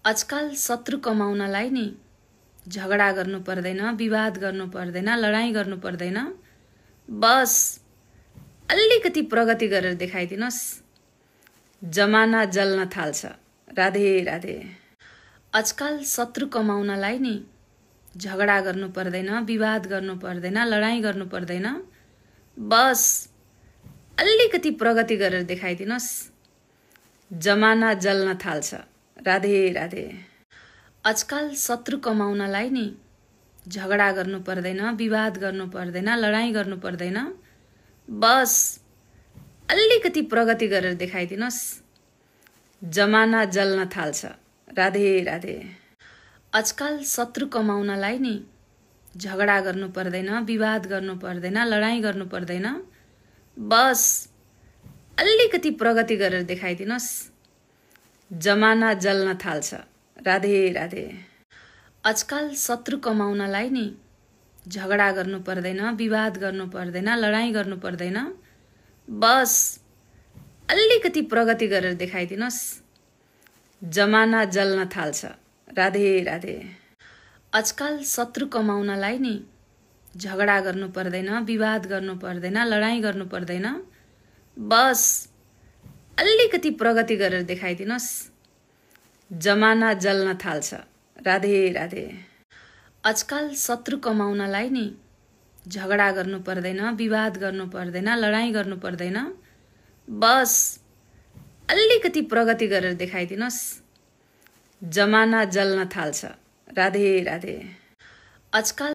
आजकल शत्रु कमाउनलाई नि झगडा गर्नु पर्दैन, विवाद गर्नु पर्दैन, लडाईं गर्नु पर्दैन। बस अलिकति प्रगति गरेर देखाइदिनुस्, जमाना जल्न थाल्छ। राधे राधे। आजकल शत्रु कमाउनलाई नि झगडा गर्नु पर्दैन, विवाद गर्नु पर्दैन, लडाईं गर्नु पर्दैन। बस अलिकति प्रगति गरेर देखाइदिनुस्, जमाना जल्न थाल्छ। राधे राधे। आजकल शत्रु कमाउनलाई नि झगडा गर्नु पर्दैन, विवाद गर्नु पर्दैन, लडाईं गर्नु पर्दैन। बस अलिकति प्रगति गरेर देखाइदिनुस्, जमाना जल्न थाल्छ। राधे राधे। आजकल शत्रु कमाउनलाई नि झगडा गर्नु पर्दैन, विवाद गर्नु पर्दैन, लडाईं गर्नु पर्दैन। बस अलिकति प्रगति गरेर देखाइदिनुस्, जमाना जल्न थाल्छ। राधे राधे। आजकल शत्रु कमाउनलाई नि झगडा गर्नु पर्दैन, विवाद गर्नु पर्दैन, लडाईं गर्नु पर्दैन। बस अलिकति प्रगति गरेर देखाइदिनुस्, जमाना जल्न थाल्छ। राधे राधे। आजकल शत्रु कमाउनलाई नि झगडा गर्नु पर्दैन, विवाद गर्नु पर्दैन, लडाईं गर्नु पर्दैन। बस अलिकति प्रगति गरेर देखाइदिनुस्, जमाना जल्न थाल्छ। राधे राधे। आजकल शत्रु कमाउनलाई नि झगडा गर्नु पर्दैन, विवाद गर्नु पर्दैन, लडाईं गर्नु पर्दैन। बस अलिकति प्रगति गरेर देखाइदिनुस्, जमाना जल्न थाल्छ। राधे राधे। आजकल